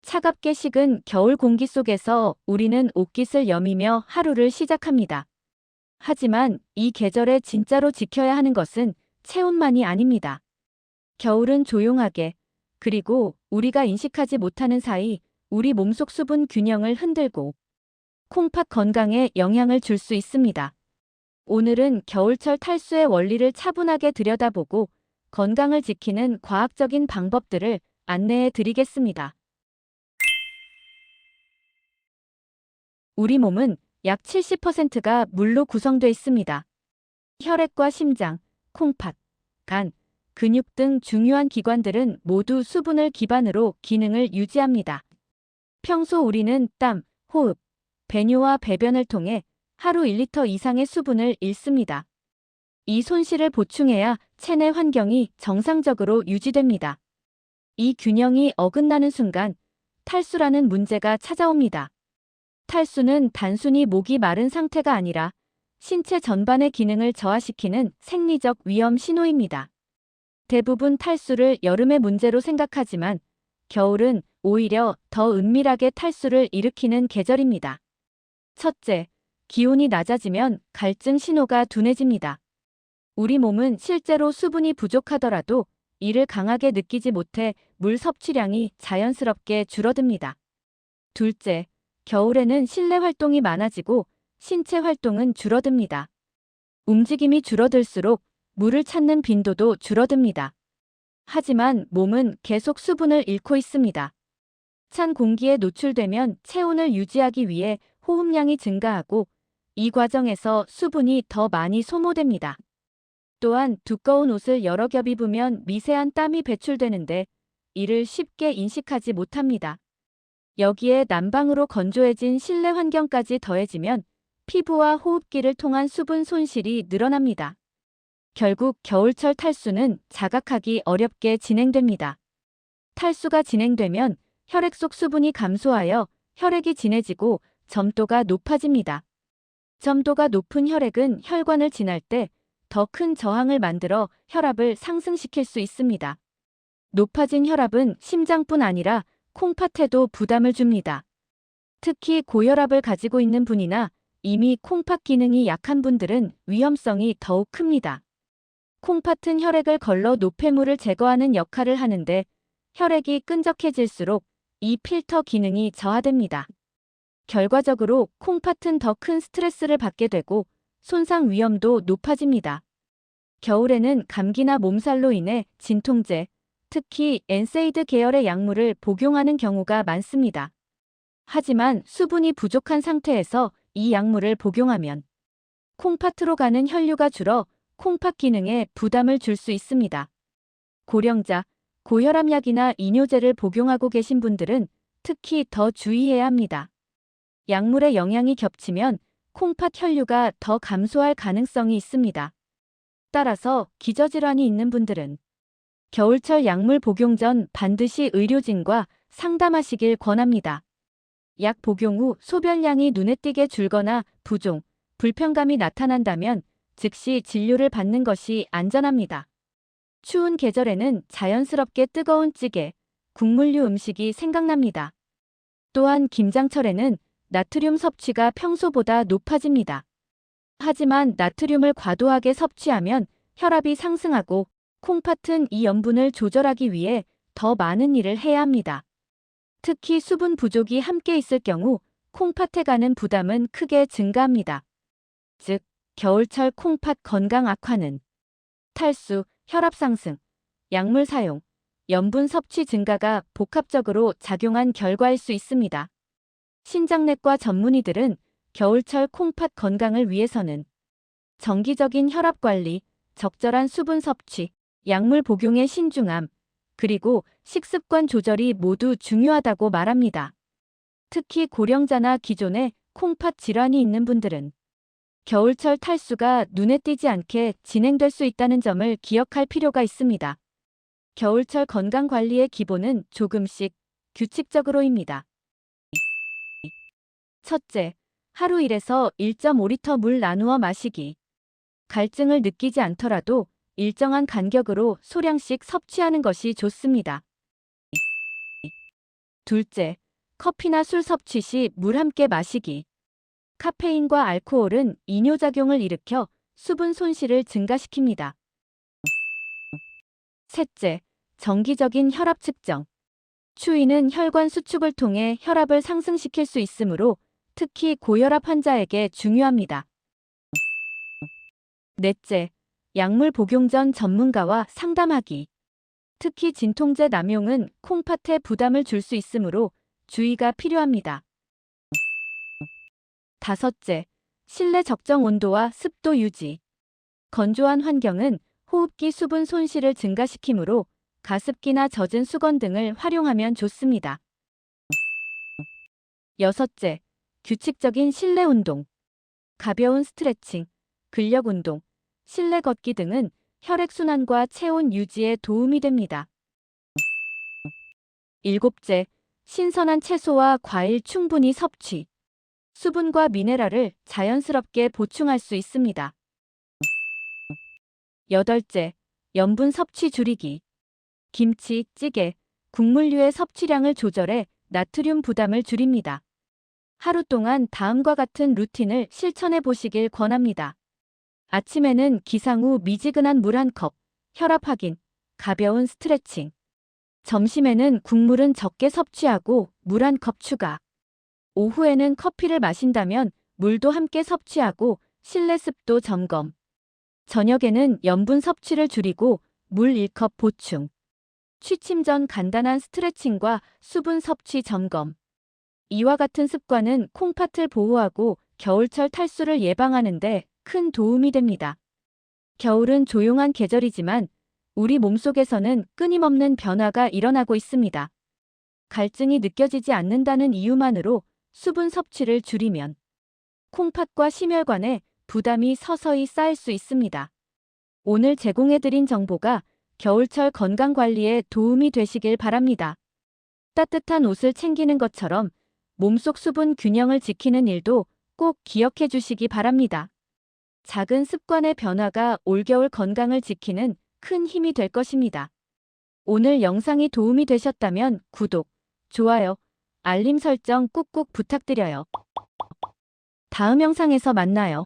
차갑게 식은 겨울 공기 속에서 우리는 옷깃을 여미며 하루를 시작합니다. 하지만 이 계절에 진짜로 지켜야 하는 것은 체온만이 아닙니다. 겨울은 조용하게, 그리고 우리가 인식하지 못하는 사이 우리 몸속 수분 균형을 흔들고 콩팥 건강에 영향을 줄 수 있습니다. 오늘은 겨울철 탈수의 원리를 차분하게 들여다보고 건강을 지키는 과학적인 방법들을 안내해 드리겠습니다. 우리 몸은 약 70%가 물로 구성되어 있습니다. 혈액과 심장, 콩팥, 간, 근육 등 중요한 기관들은 모두 수분을 기반으로 기능을 유지합니다. 평소 우리는 땀, 호흡, 배뇨와 배변을 통해 하루 1리터 이상의 수분을 잃습니다. 이 손실을 보충해야 체내 환경이 정상적으로 유지됩니다. 이 균형이 어긋나는 순간 탈수라는 문제가 찾아옵니다. 탈수는 단순히 목이 마른 상태가 아니라 신체 전반의 기능을 저하시키는 생리적 위험 신호입니다. 대부분 탈수를 여름의 문제로 생각하지만 겨울은 오히려 더 은밀하게 탈수를 일으키는 계절입니다. 첫째, 기온이 낮아지면 갈증 신호가 둔해집니다. 우리 몸은 실제로 수분이 부족하더라도 이를 강하게 느끼지 못해 물 섭취량이 자연스럽게 줄어듭니다. 둘째, 겨울에는 실내 활동이 많아지고 신체 활동은 줄어듭니다. 움직임이 줄어들수록 물을 찾는 빈도도 줄어듭니다. 하지만 몸은 계속 수분을 잃고 있습니다. 찬 공기에 노출되면 체온을 유지하기 위해 호흡량이 증가하고 이 과정에서 수분이 더 많이 소모됩니다. 또한 두꺼운 옷을 여러 겹 입으면 미세한 땀이 배출되는데 이를 쉽게 인식하지 못합니다. 여기에 난방으로 건조해진 실내 환경까지 더해지면 피부와 호흡기를 통한 수분 손실이 늘어납니다. 결국 겨울철 탈수는 자각하기 어렵게 진행됩니다. 탈수가 진행되면 혈액 속 수분이 감소하여 혈액이 진해지고 점도가 높아집니다. 점도가 높은 혈액은 혈관을 지날 때 더 큰 저항을 만들어 혈압을 상승시킬 수 있습니다. 높아진 혈압은 심장뿐 아니라 콩팥에도 부담을 줍니다. 특히 고혈압을 가지고 있는 분이나 이미 콩팥 기능이 약한 분들은 위험성이 더욱 큽니다. 콩팥은 혈액을 걸러 노폐물을 제거하는 역할을 하는데 혈액이 끈적해질수록 이 필터 기능이 저하됩니다. 결과적으로 콩팥은 더 큰 스트레스를 받게 되고 손상 위험도 높아집니다. 겨울에는 감기나 몸살로 인해 진통제, 특히 엔세이드 계열의 약물을 복용하는 경우가 많습니다. 하지만 수분이 부족한 상태에서 이 약물을 복용하면 콩팥으로 가는 혈류가 줄어 콩팥 기능에 부담을 줄 수 있습니다. 고령자, 고혈압약이나 이뇨제를 복용하고 계신 분들은 특히 더 주의해야 합니다. 약물의 영향이 겹치면 콩팥 혈류가 더 감소할 가능성이 있습니다. 따라서 기저질환이 있는 분들은 겨울철 약물 복용 전 반드시 의료진과 상담하시길 권합니다. 약 복용 후 소변량이 눈에 띄게 줄거나 부종, 불편감이 나타난다면 즉시 진료를 받는 것이 안전합니다. 추운 계절에는 자연스럽게 뜨거운 찌개, 국물류 음식이 생각납니다. 또한 김장철에는 나트륨 섭취가 평소보다 높아집니다. 하지만 나트륨을 과도하게 섭취하면 혈압이 상승하고 콩팥은 이 염분을 조절하기 위해 더 많은 일을 해야 합니다. 특히 수분 부족이 함께 있을 경우 콩팥에 가는 부담은 크게 증가합니다. 즉, 겨울철 콩팥 건강 악화는 탈수, 혈압 상승, 약물 사용, 염분 섭취 증가가 복합적으로 작용한 결과일 수 있습니다. 신장내과 전문의들은 겨울철 콩팥 건강을 위해서는 정기적인 혈압 관리, 적절한 수분 섭취, 약물 복용의 신중함, 그리고 식습관 조절이 모두 중요하다고 말합니다. 특히 고령자나 기존에 콩팥 질환이 있는 분들은 겨울철 탈수가 눈에 띄지 않게 진행될 수 있다는 점을 기억할 필요가 있습니다. 겨울철 건강 관리의 기본은 조금씩 규칙적으로입니다. 첫째, 하루 1에서 1.5리터 물 나누어 마시기. 갈증을 느끼지 않더라도 일정한 간격으로 소량씩 섭취하는 것이 좋습니다. 둘째, 커피나 술 섭취 시 물 함께 마시기. 카페인과 알코올은 이뇨작용을 일으켜 수분 손실을 증가시킵니다. 셋째, 정기적인 혈압 측정. 추위는 혈관 수축을 통해 혈압을 상승시킬 수 있으므로 특히 고혈압 환자에게 중요합니다. 넷째, 약물 복용 전 전문가와 상담하기. 특히 진통제 남용은 콩팥에 부담을 줄 수 있으므로 주의가 필요합니다. 다섯째, 실내 적정 온도와 습도 유지. 건조한 환경은 호흡기 수분 손실을 증가시키므로 가습기나 젖은 수건 등을 활용하면 좋습니다. 여섯째, 규칙적인 실내 운동. 가벼운 스트레칭, 근력 운동, 실내 걷기 등은 혈액순환과 체온 유지에 도움이 됩니다. 일곱째, 신선한 채소와 과일 충분히 섭취. 수분과 미네랄을 자연스럽게 보충할 수 있습니다. 여덟째, 염분 섭취 줄이기. 김치, 찌개, 국물류의 섭취량을 조절해 나트륨 부담을 줄입니다. 하루 동안 다음과 같은 루틴을 실천해 보시길 권합니다. 아침에는 기상 후 미지근한 물 1컵, 혈압 확인, 가벼운 스트레칭. 점심에는 국물은 적게 섭취하고 물 1컵 추가. 오후에는 커피를 마신다면 물도 함께 섭취하고 실내 습도 점검. 저녁에는 염분 섭취를 줄이고 물 1컵 보충. 취침 전 간단한 스트레칭과 수분 섭취 점검. 이와 같은 습관은 콩팥을 보호하고 겨울철 탈수를 예방하는 데 큰 도움이 됩니다. 겨울은 조용한 계절이지만 우리 몸속에서는 끊임없는 변화가 일어나고 있습니다. 갈증이 느껴지지 않는다는 이유만으로 수분 섭취를 줄이면 콩팥과 심혈관에 부담이 서서히 쌓일 수 있습니다. 오늘 제공해드린 정보가 겨울철 건강관리에 도움이 되시길 바랍니다. 따뜻한 옷을 챙기는 것처럼 몸속 수분 균형을 지키는 일도 꼭 기억해 주시기 바랍니다. 작은 습관의 변화가 올겨울 건강을 지키는 큰 힘이 될 것입니다. 오늘 영상이 도움이 되셨다면 구독, 좋아요, 알림 설정 꾹꾹 부탁드려요. 다음 영상에서 만나요.